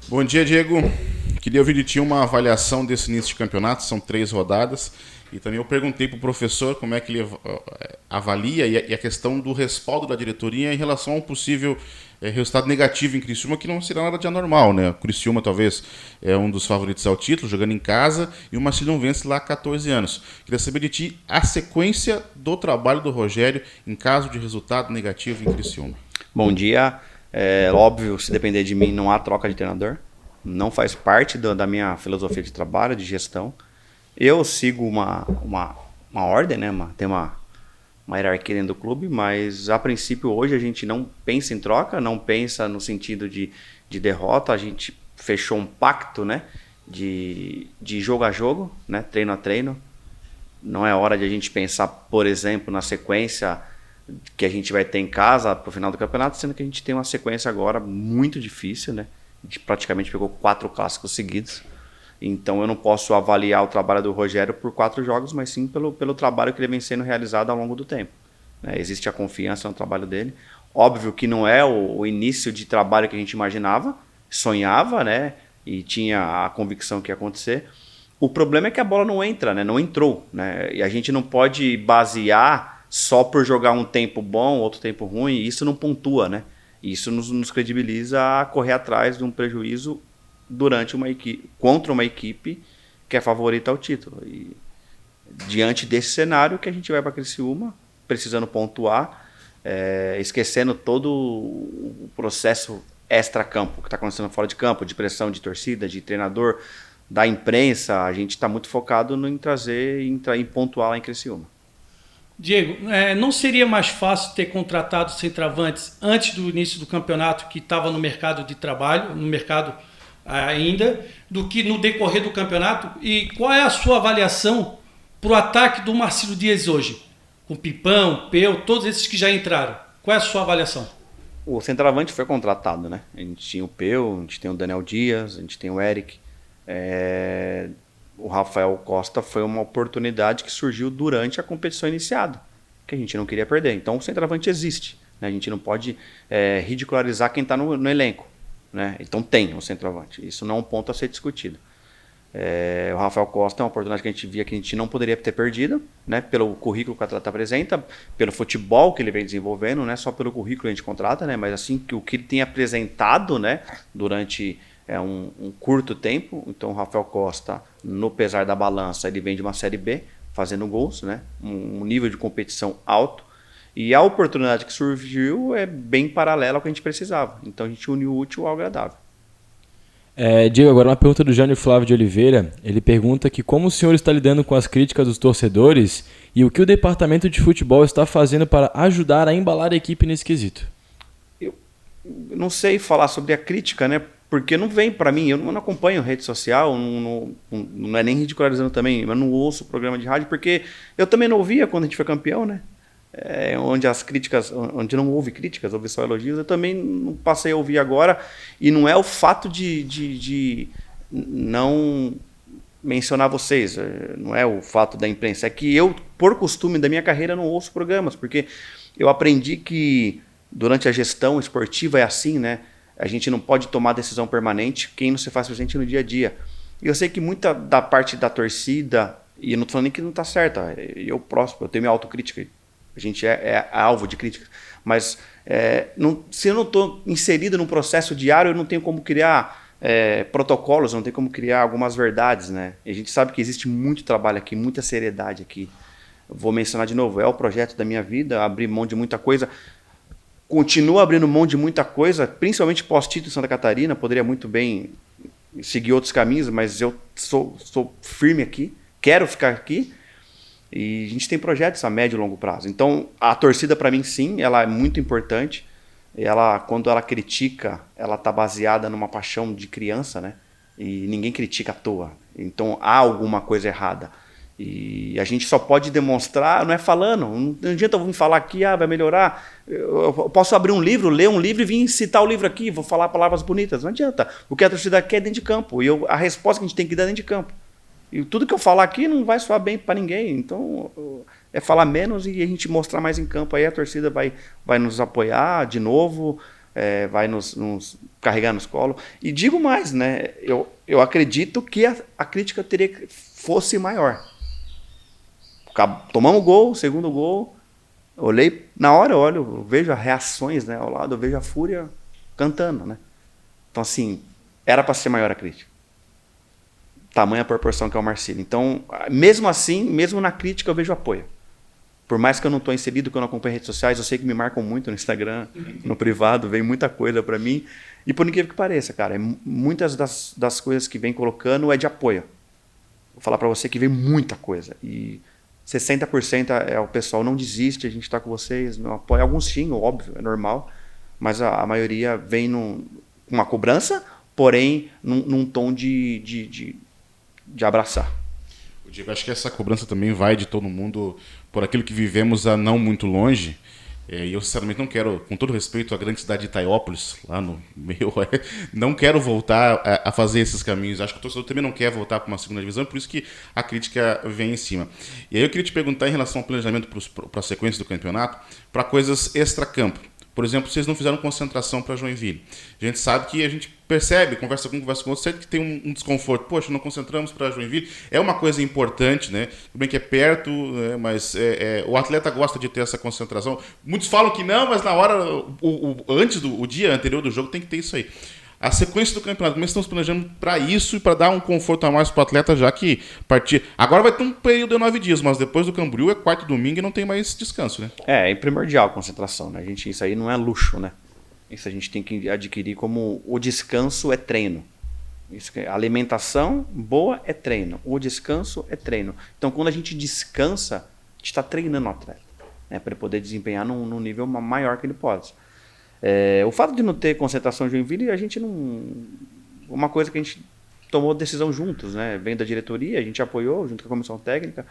Bom dia, Diego. Queria ouvir de ti uma avaliação desse início de campeonato, são 3 rodadas. E também eu perguntei para o professor como é que ele avalia e a questão do respaldo da diretoria em relação a um possível resultado negativo em Criciúma, que não será nada de anormal, né? O Criciúma talvez é um dos favoritos ao título, jogando em casa, e o Marcílio não vence lá há 14 anos. Queria saber de ti a sequência do trabalho do Rogério em caso de resultado negativo em Criciúma. Bom dia. É óbvio, se depender de mim, não há troca de treinador. Não faz parte da minha filosofia de trabalho, de gestão. Eu sigo uma ordem, né? Tem uma hierarquia dentro do clube, mas a princípio hoje a gente não pensa em troca, não pensa no sentido de derrota. A gente fechou um pacto, né? De jogo a jogo, né? Treino a treino. Não é hora de a gente pensar, por exemplo, na sequência que a gente vai ter em casa para o final do campeonato, sendo que a gente tem uma sequência agora muito difícil, né? A gente praticamente pegou 4 clássicos seguidos. Então eu não posso avaliar o trabalho do Rogério por 4 jogos, mas sim pelo trabalho que ele vem sendo realizado ao longo do tempo. Né? Existe a confiança no trabalho dele. Óbvio que não é o início de trabalho que a gente imaginava, sonhava, né? E tinha a convicção que ia acontecer. O problema é que a bola não entra, né? Não entrou. Né? E a gente não pode basear só por jogar um tempo bom, outro tempo ruim, e isso não pontua, né? Isso nos credibiliza a correr atrás de um prejuízo contra uma equipe que é favorita ao título. E diante desse cenário que a gente vai para Criciúma, precisando pontuar, esquecendo todo o processo extra-campo, que está acontecendo fora de campo, de pressão de torcida, de treinador, da imprensa, a gente está muito focado em pontuar lá em Criciúma. Diego, não seria mais fácil ter contratado centroavantes antes do início do campeonato, que estava no mercado de trabalho, no mercado ainda, do que no decorrer do campeonato? E qual é a sua avaliação para o ataque do Marcílio Dias hoje? Com Pipão, Peu, todos esses que já entraram. Qual é a sua avaliação? O centroavante foi contratado, né? A gente tinha o Peu, a gente tem o Daniel Dias, a gente tem o Eric. O Rafael Costa foi uma oportunidade que surgiu durante a competição iniciada, que a gente não queria perder. Então o centroavante existe, né? A gente não pode ridicularizar quem está no elenco, né? Então tem um centroavante, isso não é um ponto a ser discutido. O Rafael Costa é uma oportunidade que a gente via que a gente não poderia ter perdido, né? Pelo currículo que o atleta apresenta, pelo futebol que ele vem desenvolvendo, não é só pelo currículo que a gente contrata, né? Mas assim, o que ele tem apresentado, né? Durante um curto tempo. Então o Rafael Costa, no pesar da balança, ele vem de uma Série B, fazendo gols, né? Um nível de competição alto, e a oportunidade que surgiu é bem paralela ao que a gente precisava. Então a gente uniu o útil ao agradável. Diego, agora uma pergunta do Jânio Flávio de Oliveira. Ele pergunta que como o senhor está lidando com as críticas dos torcedores e o que o departamento de futebol está fazendo para ajudar a embalar a equipe nesse quesito. Eu não sei falar sobre a crítica, né? Porque não vem para mim, eu não acompanho rede social, não é nem ridicularizando também, eu não ouço o programa de rádio, porque eu também não ouvia quando a gente foi campeão, né? Onde não houve críticas, houve só elogios, eu também não passei a ouvir agora, e não é o fato de não mencionar vocês, não é o fato da imprensa, é que eu, por costume da minha carreira, não ouço programas, porque eu aprendi que durante a gestão esportiva é assim, né? A gente não pode tomar decisão permanente quem não se faz presente no dia a dia. E eu sei que muita da parte da torcida, e eu não estou falando nem que não está certa, eu tenho minha autocrítica, a gente é alvo de crítica, mas se eu não estou inserido num processo diário, eu não tenho como criar protocolos, não tenho como criar algumas verdades, né? E a gente sabe que existe muito trabalho aqui, muita seriedade aqui. Vou mencionar de novo, é o projeto da minha vida, abrir mão de muita coisa. Continuo abrindo mão de muita coisa, principalmente pós-título em Santa Catarina, poderia muito bem seguir outros caminhos, mas eu sou firme aqui, quero ficar aqui, e a gente tem projetos a médio e longo prazo. Então, a torcida, para mim, sim, ela é muito importante. Quando ela critica, ela está baseada numa paixão de criança, né? E ninguém critica à toa. Então, há alguma coisa errada. E a gente só pode demonstrar, não é falando, não adianta eu vir falar aqui, vai melhorar. Eu posso abrir um livro, ler um livro e vir citar o livro aqui, vou falar palavras bonitas, não adianta. O que a torcida quer é dentro de campo, e a resposta que a gente tem que dar dentro de campo. E tudo que eu falar aqui não vai soar bem para ninguém, então falar menos e a gente mostrar mais em campo, aí a torcida vai nos apoiar de novo, vai nos carregar nos colos. E digo mais, né? Eu acredito que a crítica fosse maior. Tomamos gol, segundo gol, olhei, na hora eu vejo as reações, né, ao lado, eu vejo a fúria cantando, né? Então, assim, era para ser maior a crítica. Tamanha a proporção que é o Marcílio. Então, mesmo assim, mesmo na crítica, eu vejo apoio. Por mais que eu não estou inserido, que eu não acompanho redes sociais, eu sei que me marcam muito no Instagram, no privado, vem muita coisa para mim. E por incrível que pareça, cara, muitas das coisas que vem colocando é de apoio. Vou falar para você que vem muita coisa. E 60% é o pessoal, não desiste, a gente está com vocês, não apoia. Alguns sim, óbvio, é normal. Mas a maioria vem com uma cobrança, porém num tom de abraçar. Diego, acho que essa cobrança também vai de todo mundo por aquilo que vivemos há não muito longe. E eu, sinceramente, não quero, com todo respeito à grande cidade de Itaiópolis, lá no meio, não quero voltar a fazer esses caminhos. Acho que o torcedor também não quer voltar para uma segunda divisão, por isso que a crítica vem em cima. E aí eu queria te perguntar em relação ao planejamento para a sequência do campeonato, para coisas extra-campo. Por exemplo, vocês não fizeram concentração para Joinville. A gente sabe que a gente percebe, conversa com outro, sabe que tem um desconforto. Poxa, não concentramos para Joinville. É uma coisa importante, né? Tudo bem que é perto, né? Mas o atleta gosta de ter essa concentração. Muitos falam que não, mas na hora, antes do dia anterior do jogo, tem que ter isso aí. A sequência do campeonato, como estamos planejando para isso e para dar um conforto a mais para o atleta, já que partir. Agora vai ter um período de 9 dias, mas depois do Camboriú é quarto e domingo e não tem mais descanso, né? É primordial a concentração, né? Isso aí não é luxo, né? Isso a gente tem que adquirir como o descanso é treino. A alimentação boa é treino, o descanso é treino. Então, quando a gente descansa, a gente está treinando o atleta, né? Para ele poder desempenhar num nível maior que ele pode. O fato de não ter concentração em Joinville, a gente não... Uma coisa que a gente tomou decisão juntos, né? Vem da diretoria, a gente apoiou junto com a comissão técnica,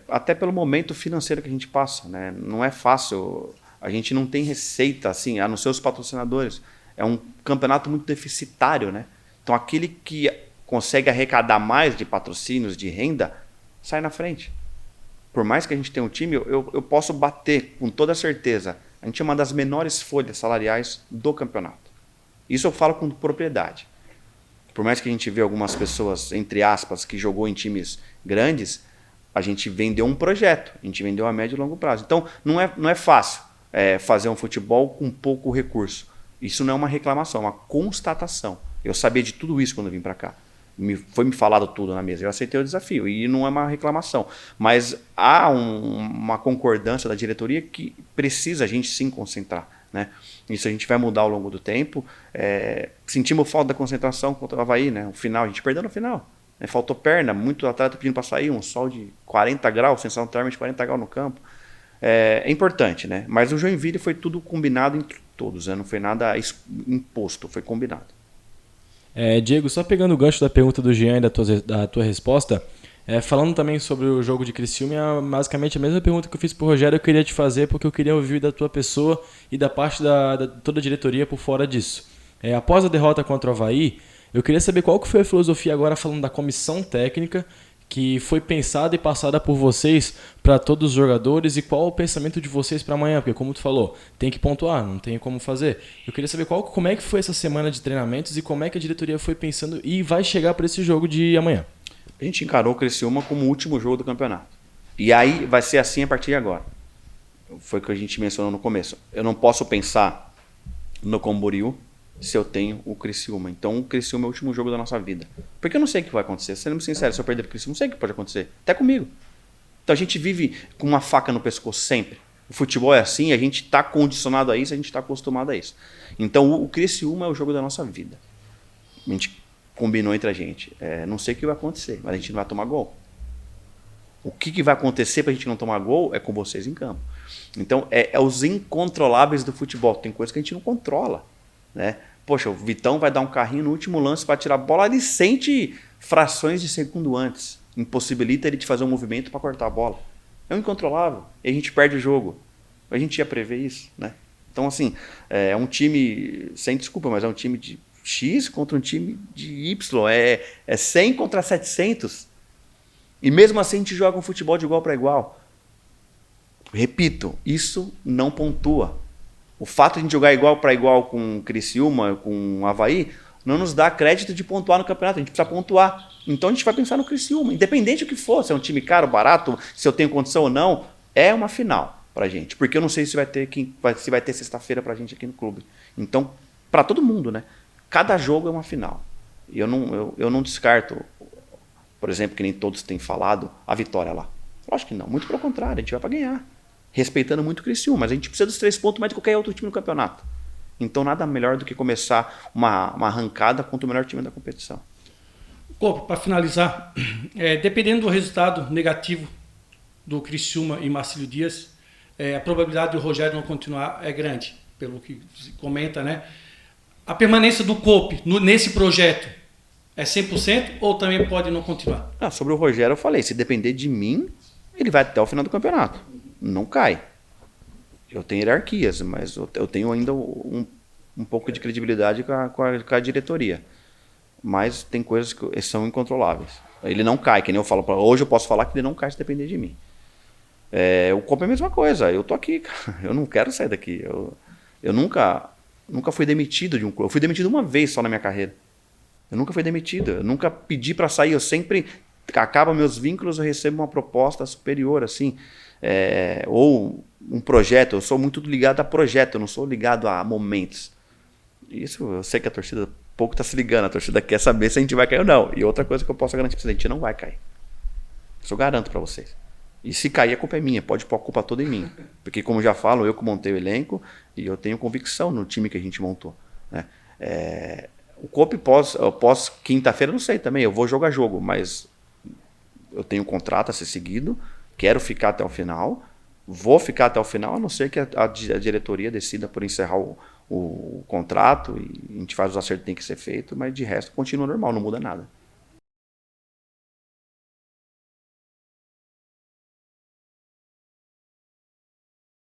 até pelo momento financeiro que a gente passa, né? Não é fácil, a gente não tem receita, assim, a não ser os patrocinadores. É um campeonato muito deficitário, né? Então aquele que consegue arrecadar mais de patrocínios, de renda, sai na frente. Por mais que a gente tenha um time, eu posso bater com toda certeza. A gente é uma das menores folhas salariais do campeonato. Isso eu falo com propriedade. Por mais que a gente vê algumas pessoas, entre aspas, que jogou em times grandes, a gente vendeu um projeto, a gente vendeu a médio e longo prazo. Então, não é fácil fazer um futebol com pouco recurso. Isso não é uma reclamação, é uma constatação. Eu sabia de tudo isso quando eu vim para cá. Foi me falado tudo na mesa, eu aceitei o desafio e não é uma reclamação, mas há uma concordância da diretoria que precisa a gente sim concentrar, né? Isso a gente vai mudar ao longo do tempo. Sentimos falta da concentração contra o Avaí, né? O final, a gente perdeu no final, né? Faltou perna, muito atleta pedindo para sair, um sol de 40 graus, sensação térmica de 40 graus no campo. É importante, né? Mas o Joinville foi tudo combinado entre todos, né? Não foi nada imposto, foi combinado. Diego, só pegando o gancho da pergunta do Jean e da tua resposta, falando também sobre o jogo de Criciúma, basicamente a mesma pergunta que eu fiz pro Rogério eu queria te fazer, porque eu queria ouvir da tua pessoa e da parte da toda a diretoria por fora disso. Após a derrota contra o Avaí, eu queria saber qual que foi a filosofia agora falando da comissão técnica que foi pensada e passada por vocês para todos os jogadores e qual o pensamento de vocês para amanhã, porque como tu falou, tem que pontuar, não tem como fazer. Eu queria saber como é que foi essa semana de treinamentos e como é que a diretoria foi pensando e vai chegar para esse jogo de amanhã. A gente encarou o Criciúma como o último jogo do campeonato. E aí vai ser assim a partir de agora. Foi o que a gente mencionou no começo. Eu não posso pensar no Camboriú se eu tenho o Criciúma. Então o Criciúma é o último jogo da nossa vida. Porque eu não sei o que vai acontecer. Sendo sincero, se eu perder o Criciúma, não sei o que pode acontecer. Até comigo. Então a gente vive com uma faca no pescoço sempre. O futebol é assim, a gente está condicionado a isso, a gente está acostumado a isso. Então o Criciúma é o jogo da nossa vida. A gente combinou entre a gente. Não sei o que vai acontecer, mas a gente não vai tomar gol. O que vai acontecer para a gente não tomar gol é com vocês em campo. Então é os incontroláveis do futebol. Tem coisas que a gente não controla, né? Poxa, o Vitão vai dar um carrinho no último lance para tirar a bola, ele sente frações de segundo antes. Impossibilita ele de fazer um movimento para cortar a bola. É um incontrolável. E a gente perde o jogo. A gente ia prever isso, né? Então, assim, é um time, sem desculpa, mas é um time de X contra um time de Y. É 100 contra 700. E mesmo assim a gente joga um futebol de igual para igual. Repito, isso não pontua. O fato de a gente jogar igual para igual com o Criciúma, com o Avaí, não nos dá crédito de pontuar no campeonato. A gente precisa pontuar. Então a gente vai pensar no Criciúma, independente do que for, se é um time caro, barato, se eu tenho condição ou não, é uma final pra gente. Porque eu não sei se vai ter sexta-feira pra gente aqui no clube. Então, para todo mundo, né? Cada jogo é uma final. E eu não descarto, por exemplo, que nem todos têm falado, a vitória lá. Lógico que não, muito pelo contrário, a gente vai para ganhar. Respeitando muito o Criciúma, mas a gente precisa dos 3 pontos mais de qualquer outro time no campeonato. Então nada melhor do que começar uma arrancada contra o melhor time da competição. Copa, para finalizar, dependendo do resultado negativo do Criciúma e Marcílio Dias, a probabilidade do Rogério não continuar é grande, pelo que se comenta, né? A permanência do Cope nesse projeto é 100% ou também pode não continuar? Sobre o Rogério eu falei, se depender de mim, ele vai até o final do campeonato. Não cai. Eu tenho hierarquias, mas eu tenho ainda um pouco de credibilidade com a diretoria. Mas tem coisas que são incontroláveis. Ele não cai, que nem eu falo. Hoje eu posso falar que ele não cai se depender de mim. O Copa é a mesma coisa. Eu tô aqui, cara. Eu não quero sair daqui. Eu nunca fui demitido de um clube. Eu fui demitido uma vez só na minha carreira. Eu nunca fui demitido. Eu nunca pedi para sair. Eu sempre acaba meus vínculos, eu recebo uma proposta superior, assim. Ou um projeto. Eu sou muito ligado a projeto. Eu não sou ligado a momentos. Isso eu sei que a torcida pouco está se ligando. A torcida quer saber se a gente vai cair ou não. E outra coisa que eu posso garantir para vocês, a gente não vai cair. Isso eu garanto para vocês. E se cair, a culpa é minha. Pode pôr a culpa toda em mim. Porque, como já falo, eu que montei o elenco e eu tenho convicção no time que a gente montou, né? O Copa pós quinta-feira, não sei também. Eu vou jogar jogo, mas eu tenho um contrato a ser seguido. Quero ficar até o final. Vou ficar até o final, a não ser que a diretoria decida por encerrar o contrato e a gente faz os acertos que tem que ser feito, mas de resto continua normal, não muda nada.